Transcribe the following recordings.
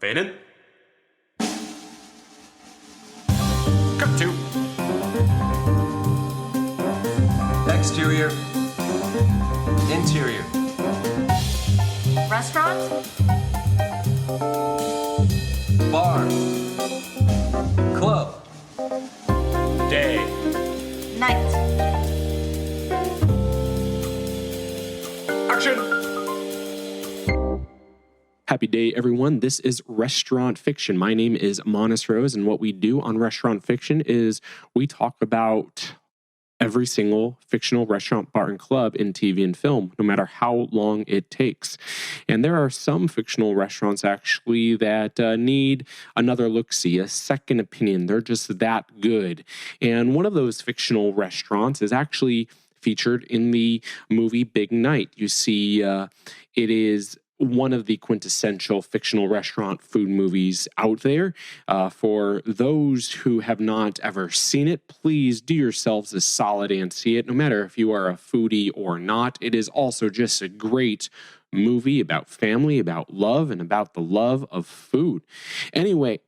Fade in. Cut to. Exterior. Interior. Restaurant? Bar. Club. Day. Night. Action. Happy day, everyone. This is Restaurant Fiction. My name is Monis Rose, and what we do on Restaurant Fiction is we talk about every single fictional restaurant, bar, and club in TV and film, no matter how long it takes. And there are some fictional restaurants, actually, that need another look-see, a second opinion. They're just that good. And one of those fictional restaurants is actually featured in the movie Big Night. You see, it is one of the quintessential fictional restaurant food movies out there. For those who have not ever seen it, please do yourselves a solid and see it, no matter if you are a foodie or not. It is also just a great movie about family, about love, and about the love of food. Anyway,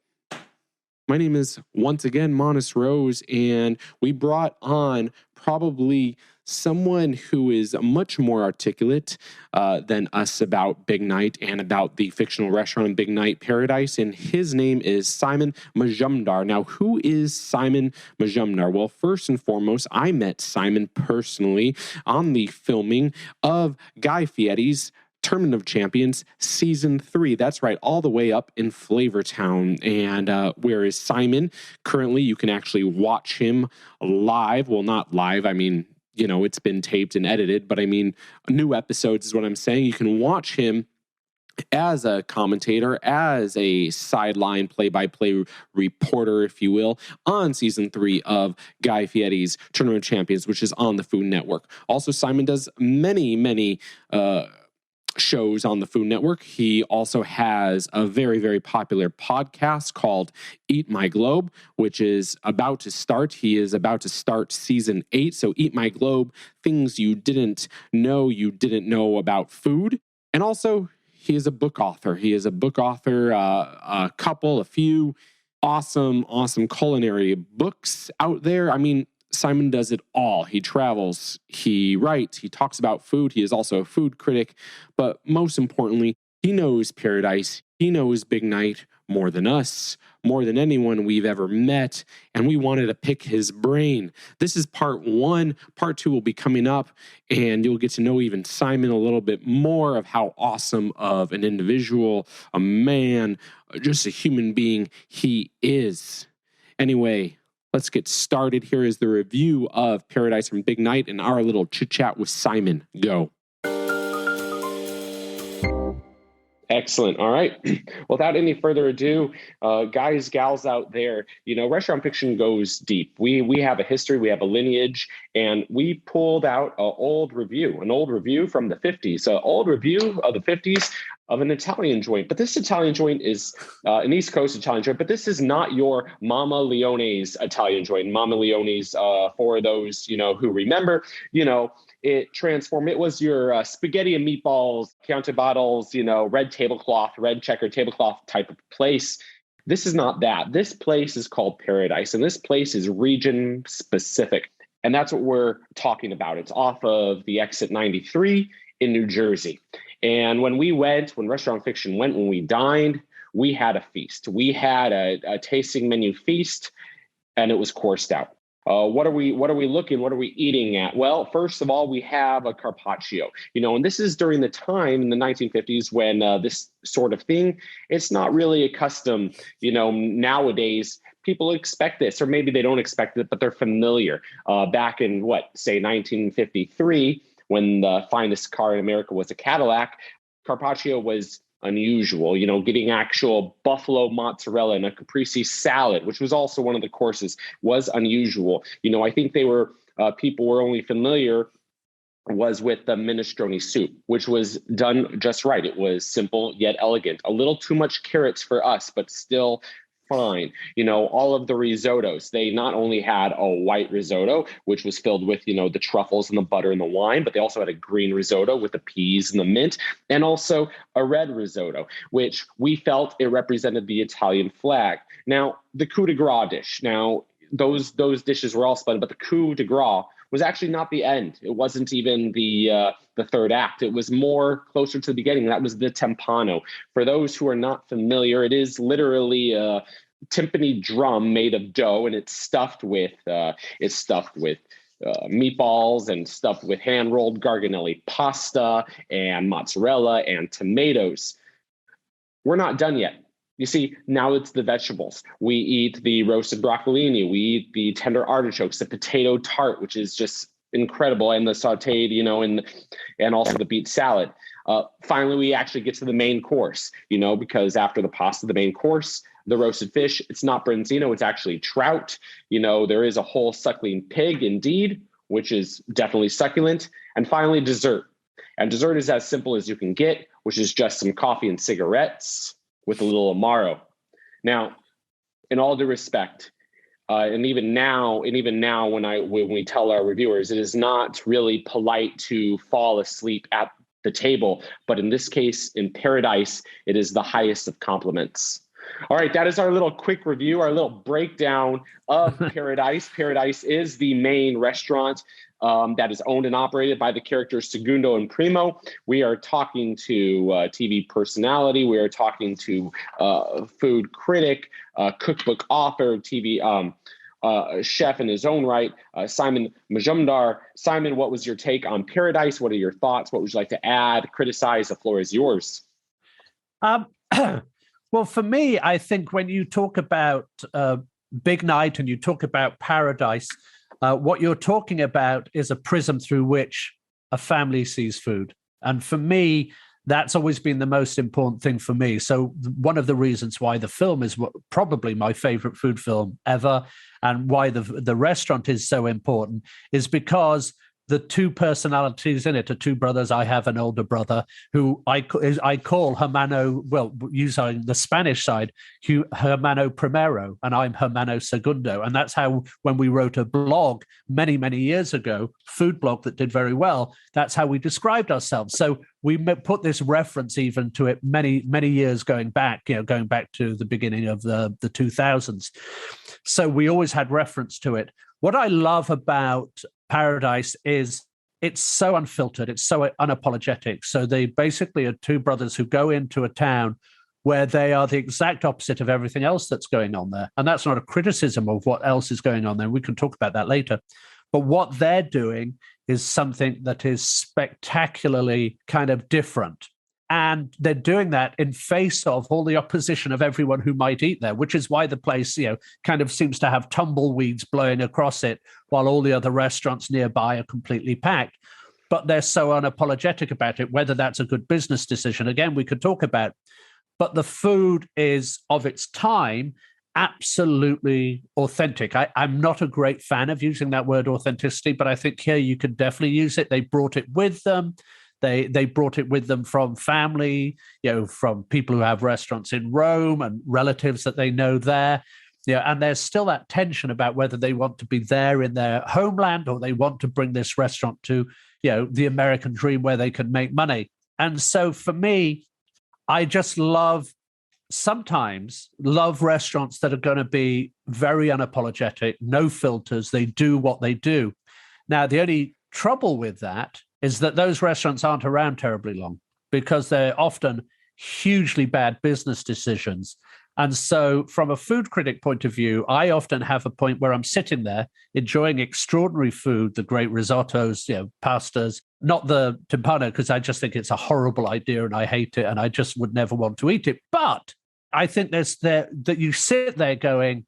my name is once again Monis Rose, and we brought on probably someone who is much more articulate than us about Big Night and about the fictional restaurant Big Night Paradise, and his name is Simon Majumdar. Now, who is Simon Majumdar? Well, first and foremost, I met Simon personally on the filming of Guy Fieri's Tournament of Champions Season 3. That's right, all the way up in Flavortown. And where is Simon? Currently, you can actually watch him live. Well, not live. I mean, you know, it's been taped and edited, but I mean, new episodes is what I'm saying. You can watch him as a commentator, as a sideline play-by-play reporter, if you will, on Season 3 of Guy Fieri's Tournament of Champions, which is on the Food Network. Also, Simon does many shows on the Food Network. He also has a very, very popular podcast called Eat My Globe, which is about to start. He is about to start Season 8. So Eat My Globe, things you didn't know about food. And also, he is a book author. He is a book author, a few awesome culinary books out there. I mean, Simon does it all. He travels, he writes, he talks about food. He is also a food critic, but most importantly, he knows Paradise. He knows Big Night more than us, more than anyone we've ever met, and we wanted to pick his brain. This is part 1. Part 2 will be coming up, and you'll get to know even Simon a little bit more of how awesome of an individual, a man, just a human being he is. Anyway, let's get started. Here is the review of Paradise from Big Night and our little chit-chat with Simon. Go. Excellent. All right. Without any further ado, guys, gals out there, you know, Restaurant Fiction goes deep. We have a history, we have a lineage, and we pulled out an old review from the 50s, an old review of the 50s of an Italian joint. But this Italian joint is an East Coast Italian joint, but this is not your Mama Leone's Italian joint. Mama Leone's, for those, you know, who remember, you know, it transformed. It was your spaghetti and meatballs, Chianti bottles, you know, red checkered tablecloth type of place. This is not that. This place is called Paradise, and this place is region specific. And that's what we're talking about. It's off of the exit 93 in New Jersey. And when Restaurant Fiction went, when we dined, we had a feast. We had a tasting menu feast, and it was coursed out. What are we eating at? Well, first of all, we have a carpaccio, you know, and this is during the time in the 1950s when this sort of thing, it's not really a custom, you know, nowadays people expect this, or maybe they don't expect it, but they're familiar. Back in 1953, when the finest car in America was a Cadillac, carpaccio was unusual, you know, getting actual buffalo mozzarella and a caprese salad, which was also one of the courses, was unusual. You know, I think people were only familiar was with the minestrone soup, which was done just right. It was simple yet elegant. A little too much carrots for us, but still fine. All of the risottos, they not only had a white risotto, which was filled with, the truffles and the butter and the wine, but they also had a green risotto with the peas and the mint, and also a red risotto, which we felt it represented the Italian flag. Now, the coup de grace dish. Now, those dishes were all splendid, but the coup de grace was actually not the end. It wasn't even the third act. It was more closer to the beginning. That was the timpano. For those who are not familiar, it is literally a timpani drum made of dough, and it's stuffed with meatballs and stuffed with hand-rolled garganelli pasta and mozzarella and tomatoes. We're not done yet. You see, now it's the vegetables. We eat the roasted broccolini. We eat the tender artichokes, the potato tart, which is just incredible, and the sautéed, and also the beet salad. Finally, we actually get to the main course, because after the pasta, the main course, the roasted fish, it's not branzino, it's actually trout. There is a whole suckling pig, indeed, which is definitely succulent. And finally, dessert. And dessert is as simple as you can get, which is just some coffee and cigarettes with a little Amaro. Now, in all due respect, and even now, when we tell our reviewers, it is not really polite to fall asleep at the table, but in this case, in Paradise, it is the highest of compliments. All right, that is our little quick review, our little breakdown of Paradise. Paradise is the main restaurant that is owned and operated by the characters Segundo and Primo. We are talking to TV personality. We are talking to food critic, cookbook author, TV chef in his own right, Simon Majumdar. Simon, what was your take on Paradise? What are your thoughts? What would you like to add, criticize? The floor is yours. Well, for me, I think when you talk about Big Night and you talk about Paradise, what you're talking about is a prism through which a family sees food. And for me, that's always been the most important thing for me. So one of the reasons why the film is probably my favorite food film ever, and why the restaurant is so important, is because the two personalities in it are two brothers. I have an older brother who I call Hermano, well, using the Spanish side, Hermano Primero, and I'm Hermano Segundo. And that's how, when we wrote a blog many, many years ago, food blog that did very well, that's how we described ourselves. So we put this reference even to it many, many years going back to the beginning of the 2000s. So we always had reference to it. What I love about Paradise is it's so unfiltered, it's so unapologetic. So they basically are two brothers who go into a town where they are the exact opposite of everything else that's going on there. And that's not a criticism of what else is going on there. We can talk about that later. But what they're doing is something that is spectacularly kind of different. And they're doing that in face of all the opposition of everyone who might eat there, which is why the place, kind of seems to have tumbleweeds blowing across it while all the other restaurants nearby are completely packed. But they're so unapologetic about it, whether that's a good business decision, again, we could talk about. But the food is of its time, absolutely authentic. I'm not a great fan of using that word authenticity, but I think here you could definitely use it. They brought it with them. They brought it with them from family, from people who have restaurants in Rome and relatives that they know there. And there's still that tension about whether they want to be there in their homeland or they want to bring this restaurant to, the American dream where they can make money. And so for me, I just sometimes love restaurants that are going to be very unapologetic, no filters. They do what they do. Now, the only trouble with that is that those restaurants aren't around terribly long because they're often hugely bad business decisions. And so from a food critic point of view, I often have a point where I'm sitting there enjoying extraordinary food, the great risottos, pastas, not the timpano, because I just think it's a horrible idea and I hate it and I just would never want to eat it. But I think that you sit there going,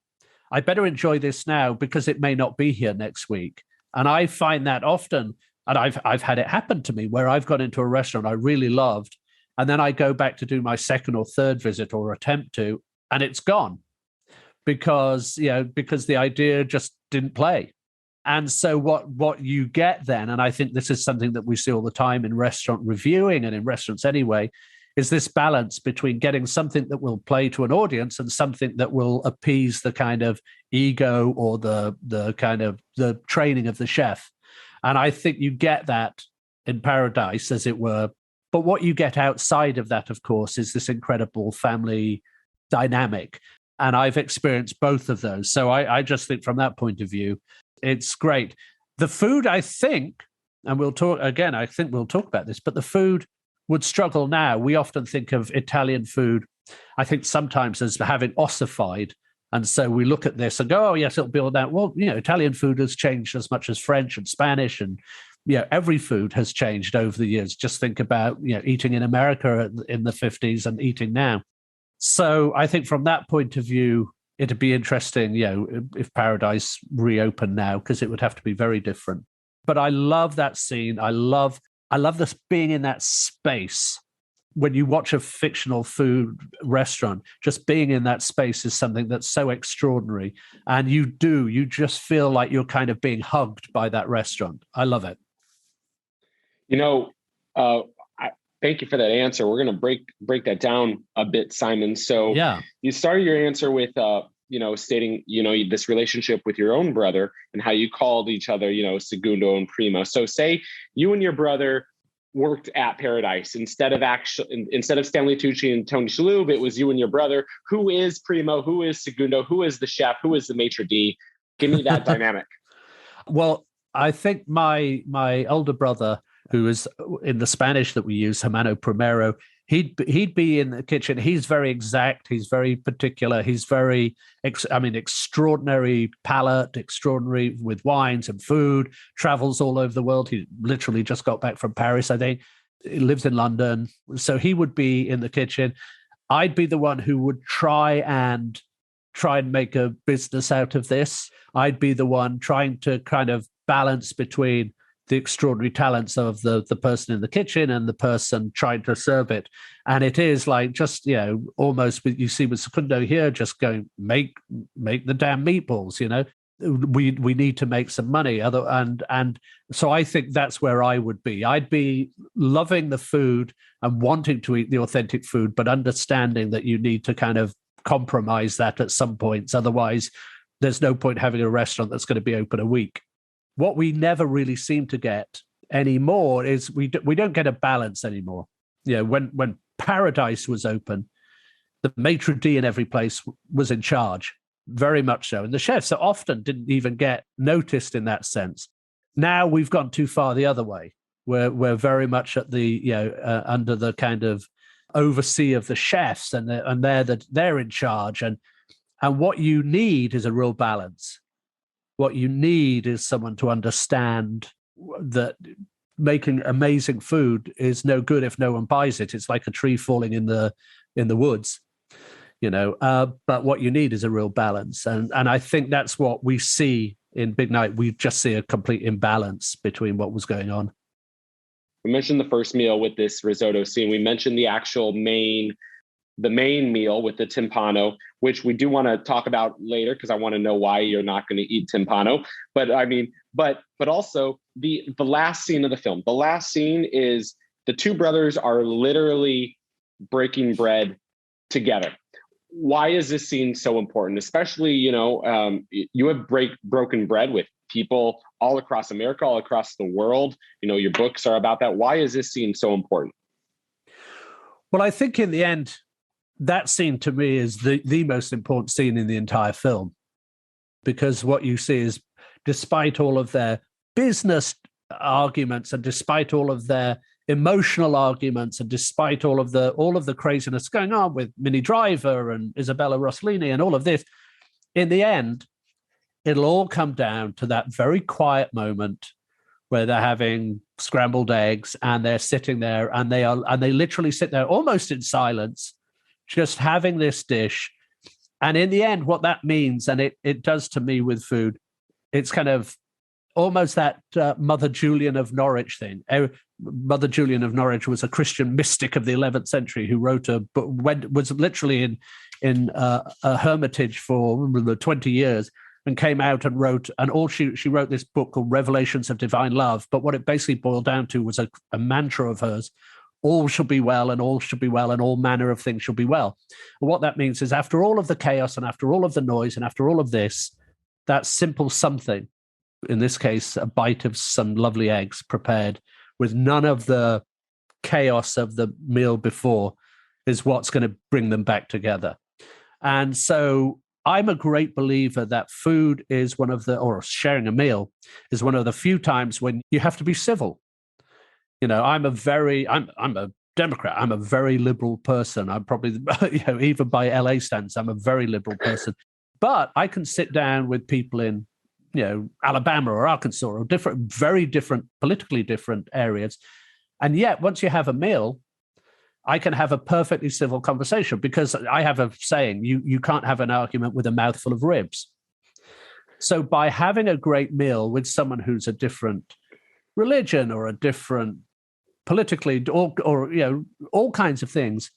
I better enjoy this now because it may not be here next week. And I find that often, and I've had it happen to me where I've gone into a restaurant I really loved, and then I go back to do my second or third visit or attempt to, and it's gone because the idea just didn't play. And so what you get then, and I think this is something that we see all the time in restaurant reviewing and in restaurants anyway, is this balance between getting something that will play to an audience and something that will appease the kind of ego or the kind of the training of the chef. And I think you get that in Paradise, as it were. But what you get outside of that, of course, is this incredible family dynamic. And I've experienced both of those. So I just think from that point of view, it's great. The food, I think, and we'll talk again, I think we'll talk about this, but the food would struggle now. We often think of Italian food, I think sometimes as having ossified. And so we look at this and go, oh, yes, it'll be all that. Well, Italian food has changed as much as French and Spanish, and every food has changed over the years. Just think about eating in America in the 50s and eating now. So I think from that point of view, it'd be interesting, if Paradise reopened now, because it would have to be very different. But I love that scene. I love this being in that space. When you watch a fictional food restaurant, just being in that space is something that's so extraordinary. And you just feel like you're kind of being hugged by that restaurant. I love it. Thank you for that answer. We're going to break that down a bit, Simon. So you started your answer with, stating, this relationship with your own brother and how you called each other, segundo and primo. So say you and your brother worked at Paradise instead of Stanley Tucci and Tony Shalhoub, it was you and your brother. Who is primo? Who is segundo? Who is the chef? Who is the maitre d'? Give me that dynamic. Well, I think my older brother, who is in the Spanish that we use, Hermano Primero, he'd be in the kitchen. He's very exact. He's very particular. He's very, extraordinary palate, extraordinary with wines and food, travels all over the world. He literally just got back from Paris, I think. He lives in London. So he would be in the kitchen. I'd be the one who would try and make a business out of this. I'd be the one trying to kind of balance between the extraordinary talents of the person in the kitchen and the person trying to serve it. And it is like just, almost you see with Secundo here, just going, make the damn meatballs, we need to make some money. And so I think that's where I would be. I'd be loving the food and wanting to eat the authentic food, but understanding that you need to kind of compromise that at some points. Otherwise, there's no point having a restaurant that's going to be open a week. What we never really seem to get anymore is we don't get a balance anymore. When Paradise was open, the maitre d' in every place was in charge, very much so. And the chefs so often didn't even get noticed in that sense. Now we've gone too far the other way. We're very much at the, under the kind of oversee of the chefs, and they're in charge. And what you need is a real balance. What you need is someone to understand that making amazing food is no good if no one buys it. It's like a tree falling in the woods, but what you need is a real balance. And I think that's what we see in Big Night. We just see a complete imbalance between what was going on. We mentioned the first meal with this risotto scene. We mentioned the actual main meal with the timpano, which we do want to talk about later because I want to know why you're not going to eat timpano. But but also the last scene of the film. The last scene is the two brothers are literally breaking bread together. Why is this scene so important? Especially, you have broken bread with people all across America, all across the world. Your books are about that. Why is this scene so important? Well, I think in the end, that scene to me is the most important scene in the entire film, because what you see is, despite all of their business arguments and despite all of their emotional arguments and despite all of the craziness going on with Minnie Driver and Isabella Rossellini and all of this, in the end, it'll all come down to that very quiet moment where they're having scrambled eggs and they're sitting there and they literally sit there almost in silence, just having this dish. And in the end, what that means, and it does to me with food, it's kind of almost that Mother Julian of Norwich thing. Mother Julian of Norwich was a Christian mystic of the 11th century who wrote a book, was literally in a hermitage for 20 years and came out and wrote, and she wrote this book called Revelations of Divine Love. But what it basically boiled down to was a mantra of hers. all shall be well and all shall be well and all manner of things shall be well. And what that means is after all of the chaos and after all of the noise and after all of this, that simple something, in this case, a bite of some lovely eggs prepared with none of the chaos of the meal before, is what's going to bring them back together. And so I'm a great believer that food is or sharing a meal is one of the few times when you have to be civil. I'm a Democrat. I'm a very liberal person. I'm probably, even by LA standards, I'm a very liberal person. But I can sit down with people in, Alabama or Arkansas or very different, politically different areas. And yet, once you have a meal, I can have a perfectly civil conversation because I have a saying, you can't have an argument with a mouthful of ribs. So by having a great meal with someone who's a different religion or a different politically or all kinds of things,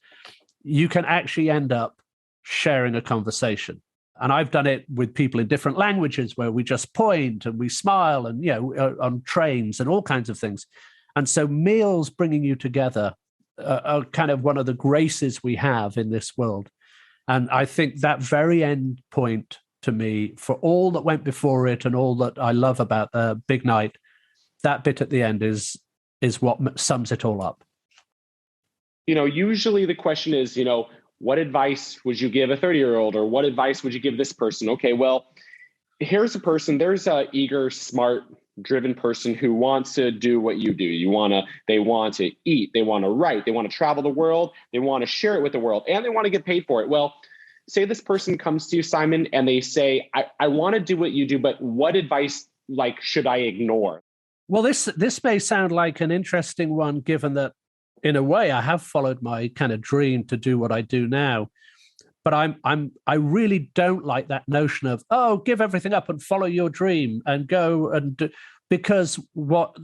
you can actually end up sharing a conversation. And I've done it with people in different languages where we just point and we smile and, on trains and all kinds of things. And so meals bringing you together are kind of one of the graces we have in this world. And I think that very end point to me, for all that went before it and all that I love about the big night, that bit at the end is what sums it all up. Usually the question is, what advice would you give a 30-year-old, or what advice would you give this person? Okay, well, here's a person, there's a eager, smart, driven person who wants to do what you do. They want to eat, they want to write, they want to travel the world, they want to share it with the world, and they want to get paid for it. Well, say this person comes to you, Simon, and they say, I want to do what you do, but what advice should I ignore? Well, this may sound like an interesting one, given that in a way I have followed my kind of dream to do what I do now. But I really don't like that notion of, give everything up and follow your dream and go and do, because what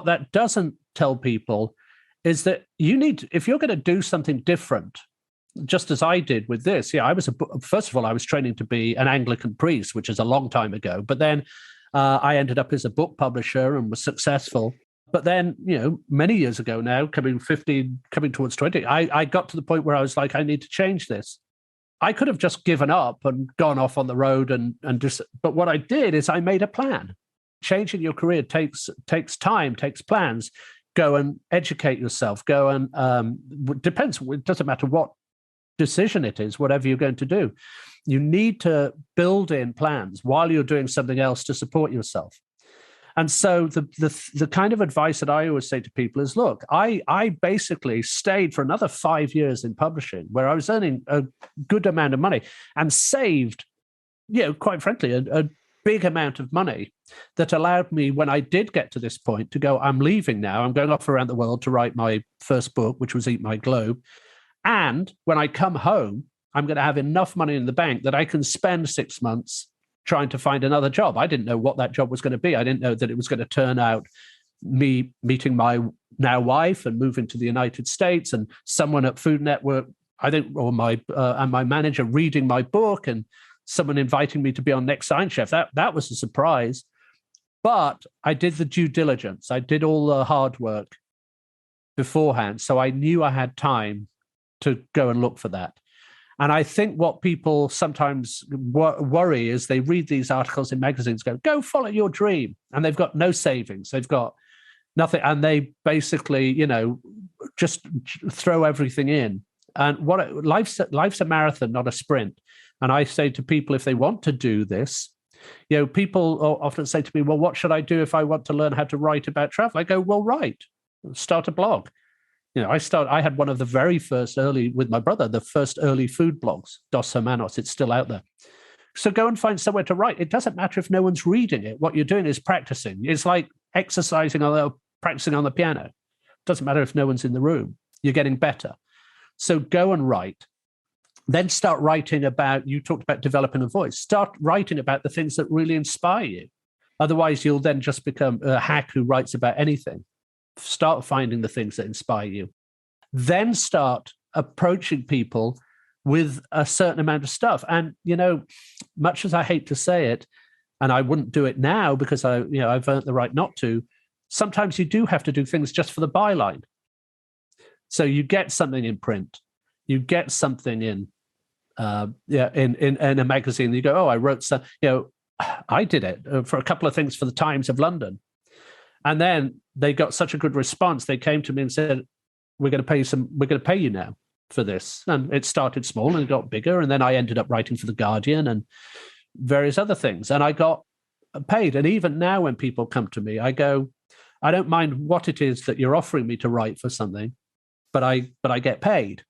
that doesn't tell people is that you need, if you're going to do something different, just as I did with this. First of all, I was training to be an Anglican priest, which is a long time ago. But then I ended up as a book publisher and was successful. But then, many years ago now, coming towards 20, I got to the point where I was like, I need to change this. I could have just given up and gone off on the road and just, but what I did is I made a plan. Changing your career takes time, takes plans. Go and educate yourself. Go and it doesn't matter what decision it is, whatever you're going to do. You need to build in plans while you're doing something else to support yourself. And so the kind of advice that I always say to people is, look, I basically stayed for another 5 years in publishing where I was earning a good amount of money and saved, quite frankly, a big amount of money that allowed me, when I did get to this point, to go, I'm leaving now. I'm going off around the world to write my first book, which was Eat My Globe. And when I come home, I'm going to have enough money in the bank that I can spend 6 months trying to find another job. I didn't know what that job was going to be. I didn't know that it was going to turn out me meeting my now wife and moving to the United States, and someone at Food Network, and my manager reading my book, and someone inviting me to be on Next Science Chef. That was a surprise. But I did the due diligence. I did all the hard work beforehand. So I knew I had time to go and look for that. And I think what people sometimes worry is they read these articles in magazines, go follow your dream. And they've got no savings. They've got nothing. And they basically, just throw everything in. And life's a marathon, not a sprint. And I say to people, if they want to do this, people often say to me, well, what should I do if I want to learn how to write about travel? I go, well, write, start a blog. I had one of the very first with my brother, the first early food blogs, Dos Hermanos. It's still out there. So go and find somewhere to write. It doesn't matter if no one's reading it. What you're doing is practicing. It's like exercising practicing on the piano. It doesn't matter if no one's in the room. You're getting better. So go and write. Then start writing about, you talked about developing a voice. Start writing about the things that really inspire you. Otherwise, you'll then just become a hack who writes about anything. Start finding the things that inspire you. Then start approaching people with a certain amount of stuff. And, much as I hate to say it, and I wouldn't do it now because I've earned the right not to, sometimes you do have to do things just for the byline. So you get something in print, you get something in in a magazine. You go, oh, I wrote some. I did it for a couple of things for the Times of London, and then they got such a good response. They came to me and said, "We're going to pay you some. We're going to pay you now for this." And it started small and it got bigger, and then I ended up writing for the Guardian and various other things, and I got paid. And even now, when people come to me, I go, "I don't mind what it is that you're offering me to write for something, but I get paid."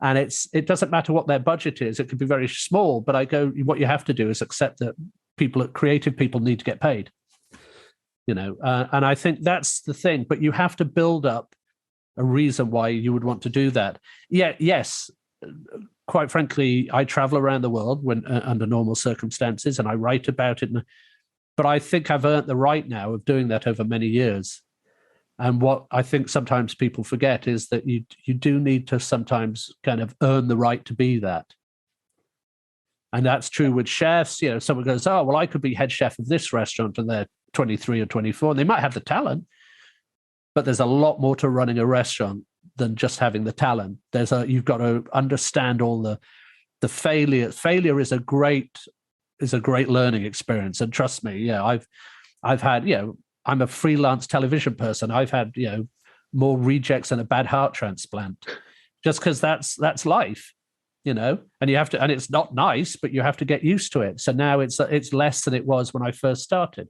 And it doesn't matter what their budget is. It could be very small, but I go, what you have to do is accept that creative people need to get paid, and I think that's the thing. But you have to build up a reason why you would want to do that. Yeah, yes, quite frankly, I travel around the world when under normal circumstances, and I write about it. But I think I've earned the right now of doing that over many years. And what I think sometimes people forget is that you do need to sometimes kind of earn the right to be that. And that's true with chefs. Someone goes, oh, well, I could be head chef of this restaurant, and they're 23 or 24. And they might have the talent, but there's a lot more to running a restaurant than just having the talent. You've got to understand all the failure. Failure is a great learning experience. And trust me, I've had, I'm a freelance television person. I've had, more rejects than a bad heart transplant, just because that's life, and you have to, and it's not nice, but you have to get used to it. So now it's less than it was when I first started.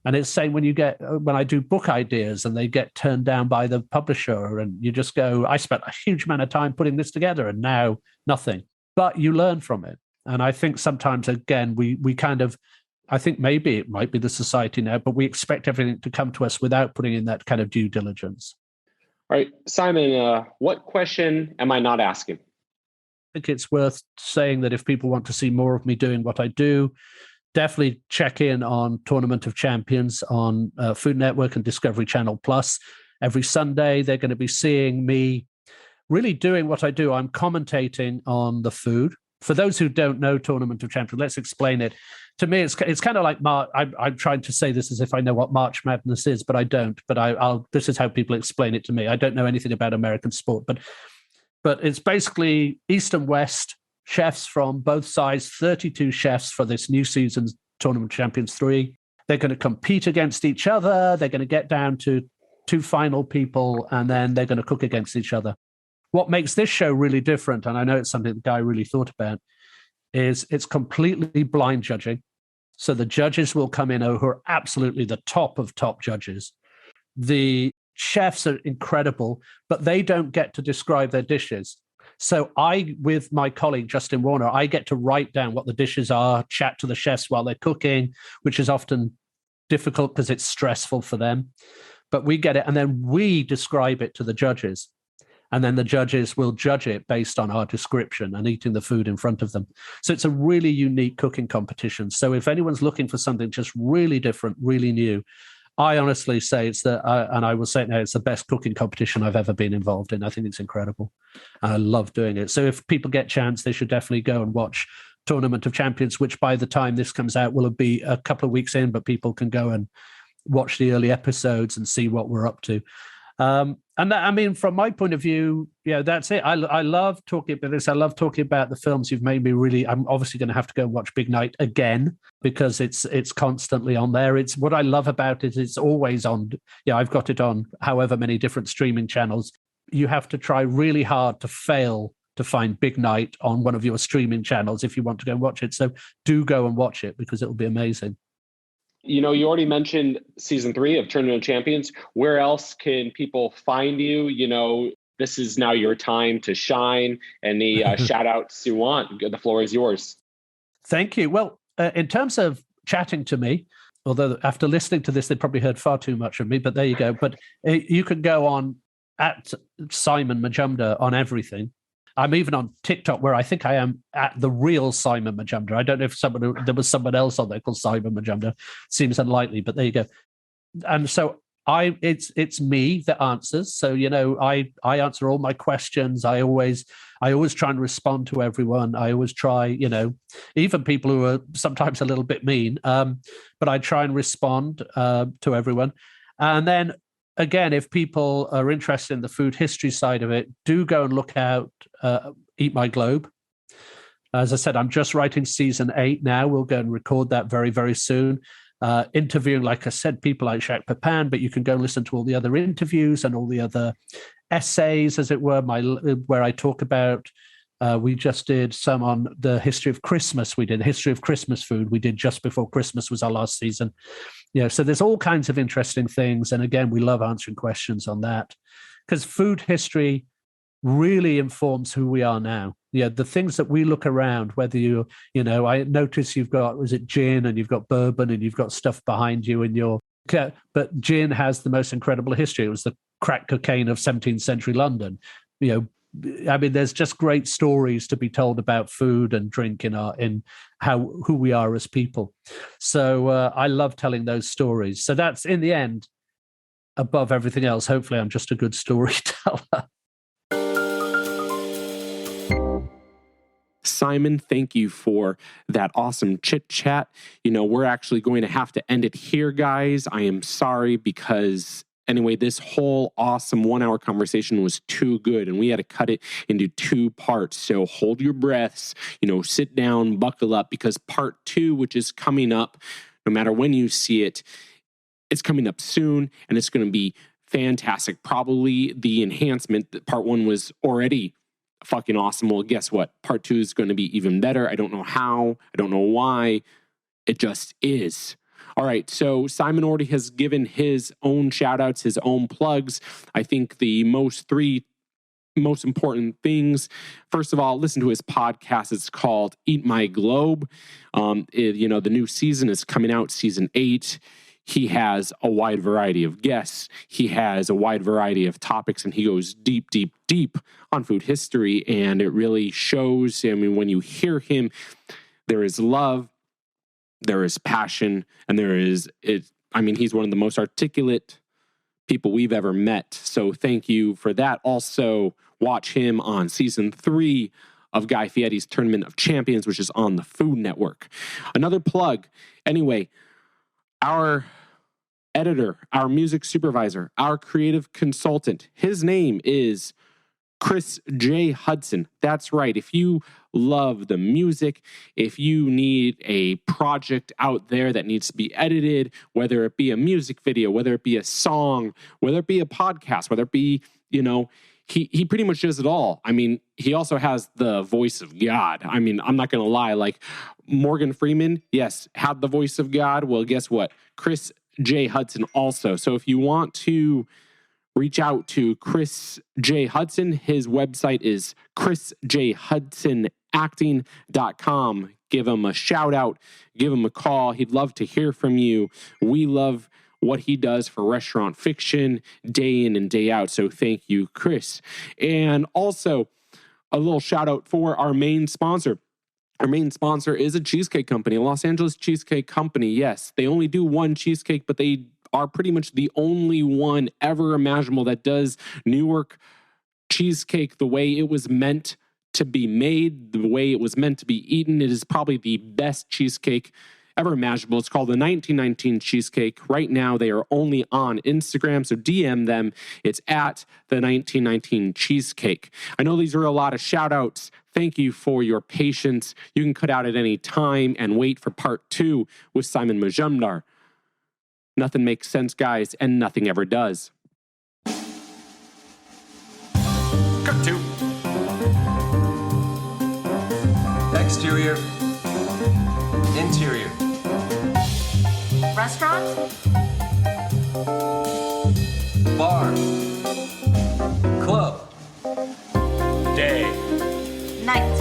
And it's same when I do book ideas and they get turned down by the publisher, and you just go, I spent a huge amount of time putting this together and now nothing, but you learn from it. And I think sometimes, again, we kind of, I think maybe it might be the society now, but we expect everything to come to us without putting in that kind of due diligence. All right, Simon, what question am I not asking? I think it's worth saying that if people want to see more of me doing what I do, definitely check in on Tournament of Champions on Food Network and Discovery Channel Plus. Every Sunday, they're going to be seeing me really doing what I do. I'm commentating on the food. For those who don't know Tournament of Champions, let's explain it. To me, it's kind of like I'm trying to say this as if I know what March Madness is, but I don't. But this is how people explain it to me. I don't know anything about American sport, but it's basically East and West chefs from both sides, 32 chefs for this new season's Tournament of Champions 3. They're going to compete against each other. They're going to get down to 2 final people, and then they're going to cook against each other. What makes this show really different, and I know it's something the guy really thought about, is it's completely blind judging. So the judges will come in who are absolutely the top of top judges. The chefs are incredible, but they don't get to describe their dishes. So with my colleague, Justin Warner, I get to write down what the dishes are, chat to the chefs while they're cooking, which is often difficult because it's stressful for them. But we get it, and then we describe it to the judges. And then the judges will judge it based on our description and eating the food in front of them. So it's a really unique cooking competition. So if anyone's looking for something just really different, really new, I honestly say and I will say it now, it's the best cooking competition I've ever been involved in. I think it's incredible. I love doing it. So if people get a chance, they should definitely go and watch Tournament of Champions, which by the time this comes out will be a couple of weeks in, but people can go and watch the early episodes and see what we're up to. And that, I mean, from my point of view, that's it. I love talking about this. I love talking about the films you've made me really. I'm obviously going to have to go and watch Big Night again because it's constantly on there. It's what I love about it. It's always on. I've got it on however many different streaming channels. You have to try really hard to fail to find Big Night on one of your streaming channels if you want to go and watch it. So do go and watch it because it will be amazing. You already mentioned season 3 of Tournament of Champions. Where else can people find you? This is now your time to shine. Any shout outs you want? The floor is yours. Thank you. Well, in terms of chatting to me, although after listening to this, they probably heard far too much of me, but there you go. But you can go on at Simon Majumdar on everything. I'm even on TikTok, where I think I am at the real Simon Majumdar. I don't know if there was someone else on there called Simon Majumdar. Seems unlikely, but there you go. And so it's me that answers. So I answer all my questions. I always try and respond to everyone. I always try, even people who are sometimes a little bit mean, but I try and respond to everyone. And then again, if people are interested in the food history side of it, do go and look out Eat My Globe. As I said, I'm just writing season 8 now. We'll go and record that very, very soon. Interviewing, like I said, people like Jacques Pepin, but you can go and listen to all the other interviews and all the other essays, as it were, where I talk about. We just did some on the history of Christmas. We did the history of Christmas food. We did just before Christmas was our last season. So there's all kinds of interesting things. And again, we love answering questions on that because food history really informs who we are now. The things that we look around, whether I notice you've got, was it gin and you've got bourbon and you've got stuff behind you in your, but gin has the most incredible history. It was the crack cocaine of 17th century London. I mean, there's just great stories to be told about food and drink in who we are as people. So I love telling those stories. So that's, in the end, above everything else, hopefully I'm just a good storyteller. Simon, thank you for that awesome chit chat. We're actually going to have to end it here, guys. I am sorry because anyway, this whole awesome 1-hour conversation was too good and we had to cut it into 2 parts. So hold your breaths, sit down, buckle up, because part 2, which is coming up, no matter when you see it, it's coming up soon and it's going to be fantastic. Probably the enhancement that part 1 was already fucking awesome. Well, guess what? Part 2 is going to be even better. I don't know how. I don't know why. It just is. All right, so Simon already has given his own shout-outs, his own plugs. I think the 3 most important things. First of all, listen to his podcast. It's called Eat My Globe. The new season is coming out, season 8. He has a wide variety of guests. He has a wide variety of topics, and he goes deep, deep, deep on food history. And it really shows, when you hear him, there is love, there is passion, and he's one of the most articulate people we've ever met. So thank you for that. Also, watch him on season 3 of Guy Fieri's Tournament of Champions, which is on the Food Network. Another plug. Anyway, our editor, our music supervisor, our creative consultant, his name is Chris J. Hudson. That's right. If you love the music, if you need a project out there that needs to be edited, whether it be a music video, whether it be a song, whether it be a podcast, whether it be, he pretty much does it all. He also has the voice of God. I'm not going to lie. Like Morgan Freeman, yes, had the voice of God. Well, guess what? Chris J. Hudson also. So if you want to reach out to Chris J. Hudson, his website is chrisjhudsonacting.com. Give him a shout out, give him a call. He'd love to hear from you. We love what he does for Restaurant Fiction day in and day out. So thank you, Chris. And also a little shout out for our main sponsor. Our main sponsor is a cheesecake company, a Los Angeles cheesecake company. Yes, they only do one cheesecake, but they are pretty much the only one ever imaginable that does Newark cheesecake the way it was meant to be made, the way it was meant to be eaten. It is probably the best cheesecake ever imaginable. It's called the 1919 Cheesecake. Right now, they are only on Instagram, so DM them. It's at the 1919 Cheesecake. I know these are a lot of shout outs. Thank you for your patience. You can cut out at any time and wait for part 2 with Simon Majumdar. Nothing makes sense, guys, and nothing ever does. Cut to Exterior. Interior. Restaurant? Bar. Club. day. Night.